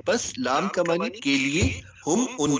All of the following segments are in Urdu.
پس لام کا معنی کے لیے، ہم ان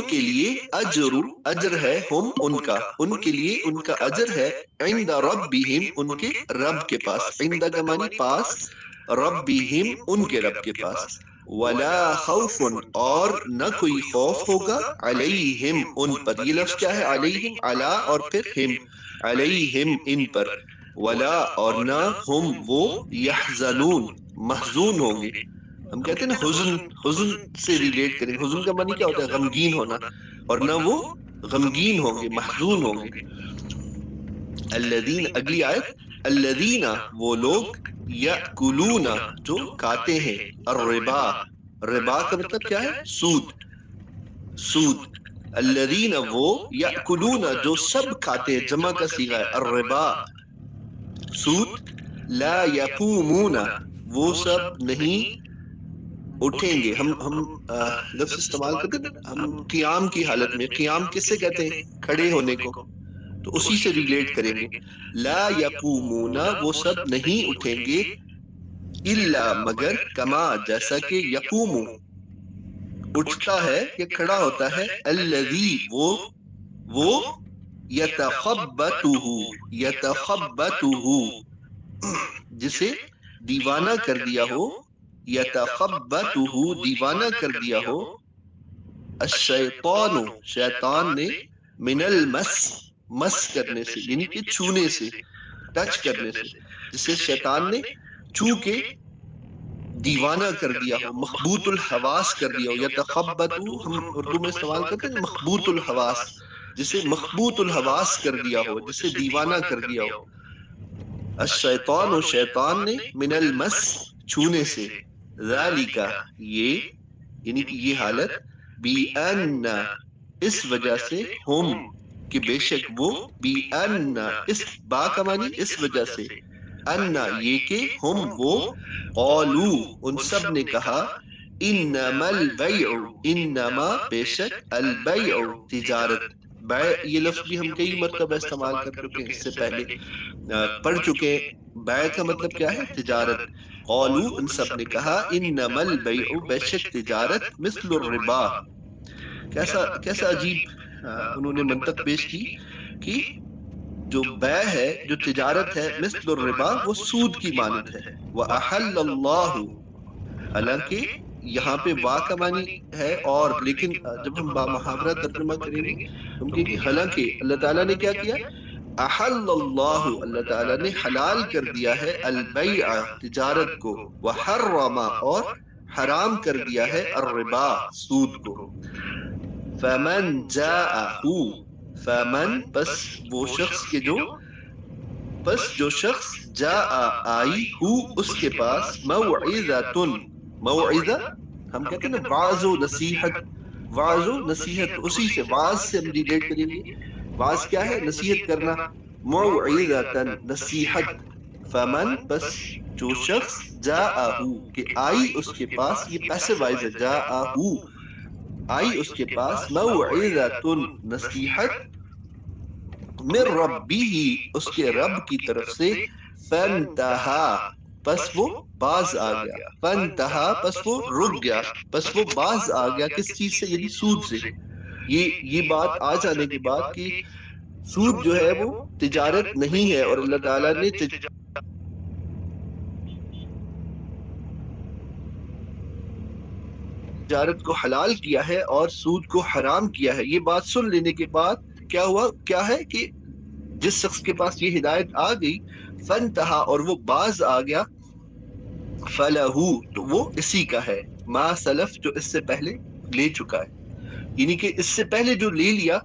کے لیے اجر، اجر ہے ہم ان کا، ان کے لیے ان کا اجر ہے، عند ربہم ان کے رب کے پاس، عند کا معنی پاس، ربہم ان کے رب کے پاس، ولا خوف اور نہ کوئی خوف ہوگا، علیہم ان پر، یہ لفظ کیا ہے، علیہم، علی اور پھر ہم، علیہم ان پر، ولا اور نہ ہم وہ، یحزنون محزون ہوں گے۔ ہم کہتے ہیں نا حزن، حزن سے ریلیٹ کریں، حزن کا معنی کیا ہوتا ہے، غمگین ہونا، اور نہ وہ غمگین ہوں گے، محزون ہوں گے۔ الذین، اگلی آیت، الذین وہ لوگ، یأکلون جو کھاتے ہیں، الربا، ربا کا مطلب کیا ہے، سود، سود، الذین وہ، یأکلون جو سب کھاتے ہیں، جمع کا صیغہ ہے، الربا سود، لا یقومون وہ سب نہیں اٹھیں گے، ہم لفظ استعمال کرتے ہیں نا، ہم قیام کی حالت میں، قیام کس سے کہتے ہیں، کھڑے ہونے کو، تو اسی سے ریلیٹ کریں گے، لا یقومون وہ سب نہیں اٹھیں گے، الا مگر، کما جیسا کہ، یقوم اٹھتا ہے یا کھڑا ہوتا ہے، الذی وہ یتخبطہ، یتخبطہ جسے دیوانہ کر دیا ہو، یتخبطہ دیوانہ کر دیا ہو، الشیطان شیطان نے، من المس مس کرنے سے، یعنی کہ چھونے سے، ٹچ کرنے سے، جسے شیطان نے چھو کے دیوانہ کر دیا ہو، مخبوط الحواس کر دیا ہو، یتخبط ہم اردو میں استعمال کرتے ہیں مخبوط الحواس، جسے مخبوط الحواس کر دیا ہو، جسے دیوانہ کر دیا ہو، الشیطان شیطان نے، من المس چھونے سے، ذالک یہ، یعنی کہ یہ حالت، بِأَنَّ اس وجہ سے، ہم کہ بے شک وہ، بِأَنَّ اس با کا معنی اس وجہ سے، ان یہ کہ ہم وہ، قالو ان سب نے کہا، انما البیع انما بے شک، البیع تجارت، بیع یہ لفظ بھی ہم کئی مرتبہ استعمال کر چکے ہیں، اس سے پہلے پڑھ چکے ہیں، بیع کا مطلب کیا ہے، تجارت، قالو ان سب نے کہا، انما البیع بے شک تجارت، مثل الربا، کیسا عجیب انہوں نے منطق پیش کی کہ جو بیع ہے، جو تجارت ہے، مثل الربا وہ سود کی مانند ہے، وَأَحَلَّ اللَّهُ حالانکہ یہاں پہ وا کا معنی ہے اور، لیکن جب ہم با محاورہ ترجمہ کریں گے ہم کہیں گے حالانکہ اللہ تعالیٰ نے کیا کیا، احل اللہ اللہ تعالیٰ نے حلال کر دیا ہے، البیع تجارت کو، وحرم اور حرام کر دیا ہے، الربا سود کو، فمن جاءہ فمن پس وہ شخص کے جو، پس جو شخص جاء آئی ہو اس کے پاس، موعظۃ موعظہ ہم کہتے ہیں نا واعظ و نصیحت، واعظ و نصیحت اسی سے، واعظ سے ہم ریلیٹ کریں گے، واعظ کیا ہے، نصیحت کرنا، موعظۃ نصیحت، فمن پس جو شخص جاءہ کہ آئی اس کے پاس، یہ پیسو وائز ہے، جاءہ آئی اس کے پاس، موعظۃ نصیحت، من ربہ اس کے رب کی طرف سے، فانتہا پس وہ باز آ گیا، فانتہا پس وہ رک گیا، پس وہ باز آ گیا کس چیز سے، یعنی سود سے، یہ بات آ جانے کے بعد کہ سود جو ہے وہ تجارت نہیں ہے، اور اللہ تعالیٰ نے تجارت کو حلال کیا ہے اور سود کو حرام کیا ہے، یہ بات سن لینے کے بعد کیا ہوا، کیا ہے کہ جس شخص کے پاس یہ ہدایت آ گئی، فانتہا اور وہ باز آ گیا، فلہو تو وہ اسی کا ہے، ما سلف جو اس سے پہلے لے چکا ہے، یعنی کہ اس سے پہلے جو لے لیا،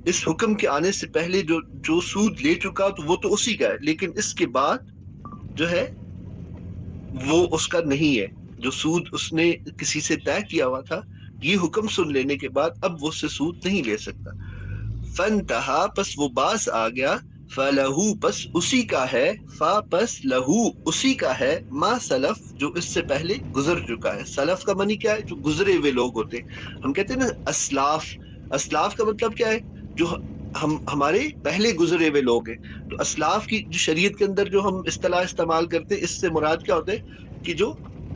اس حکم کے آنے سے پہلے جو سود لے چکا تو وہ تو اسی کا ہے، لیکن اس کے بعد جو ہے وہ اس کا نہیں ہے، جو سود اس نے کسی سے طے کیا ہوا تھا، یہ حکم سن لینے کے بعد اب وہ اس سے سود نہیں لے سکتا، فانتہا پس وہ باز آ گیا، فلہو پس اسی کا ہے، فا پس لہو اسی کا ہے، ما سلف جو اس سے پہلے گزر چکا ہے، سلف کا معنی کیا ہے، جو گزرے ہوئے لوگ ہوتے ہیں، ہم کہتے ہیں نا اسلاف، اسلاف کا مطلب کیا ہے، جو ہمارے پہلے گزرے ہوئے لوگ ہیں، تو اسلاف کی جو شریعت کے اندر جو ہم اصطلاح استعمال کرتے ہیں، اس سے مراد کیا ہوتے ہیں کہ جو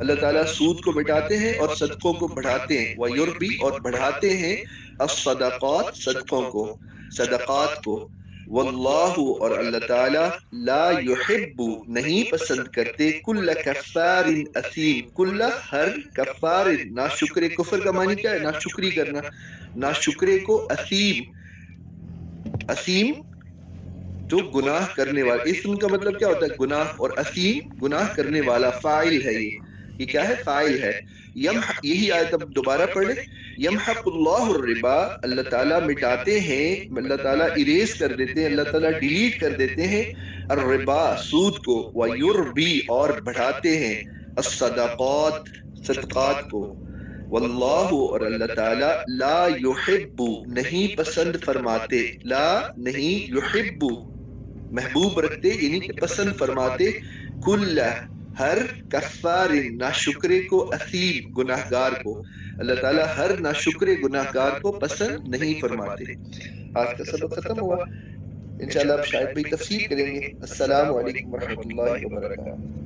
اللہ تعالیٰ سود کو مٹاتے ہیں اور صدقوں کو بڑھاتے ہیں، وَيُرْبِي اور بڑھاتے ہیں الصدقات صدقوں کو، صدقات کو، واللہ اور اللہ تعالیٰ لا یحب نہیں پسند کرتے کل کفار اثیم، کل ہر کفار، ناشکر، کفر کا معنی کیا ہے؟ ناشکری کرنا، ناشکرے کو اثیم، اثیم جو گناہ کرنے والا، اسم کا مطلب کیا ہوتا ہے؟ گناہ، اور اثیم گناہ کرنے والا، فاعل ہے یہ کیا ہے؟ فاعل ہے۔ یہی آیت اب دوبارہ پڑھ لیں، یمحق اللہ الربا، اللہ تعالیٰ مٹاتے ہیں، اللہ تعالیٰ اریز کر دیتے ہیں، اللہ تعالیٰ ڈیلیٹ کر دیتے ہیں الربا سود کو، ویربی اور بڑھاتے ہیں الصدقات صدقات کو، واللہ اور اللہ تعالیٰ لا یحب نہیں پسند فرماتے، لا نہیں، یحب محبوب رکھتے یعنی کہ پسند فرماتے، کل ہر کفار ناشکرے کو، اثیم گناہ گار کو، اللہ تعالیٰ ہر ناشکرے گناہ گار کو پسند نہیں فرماتے۔ آج کا سبق ختم ہوا، انشاءاللہ اب شاید بھائی تفسیر کریں گے۔ السلام علیکم ورحمۃ اللہ وبرکاتہ۔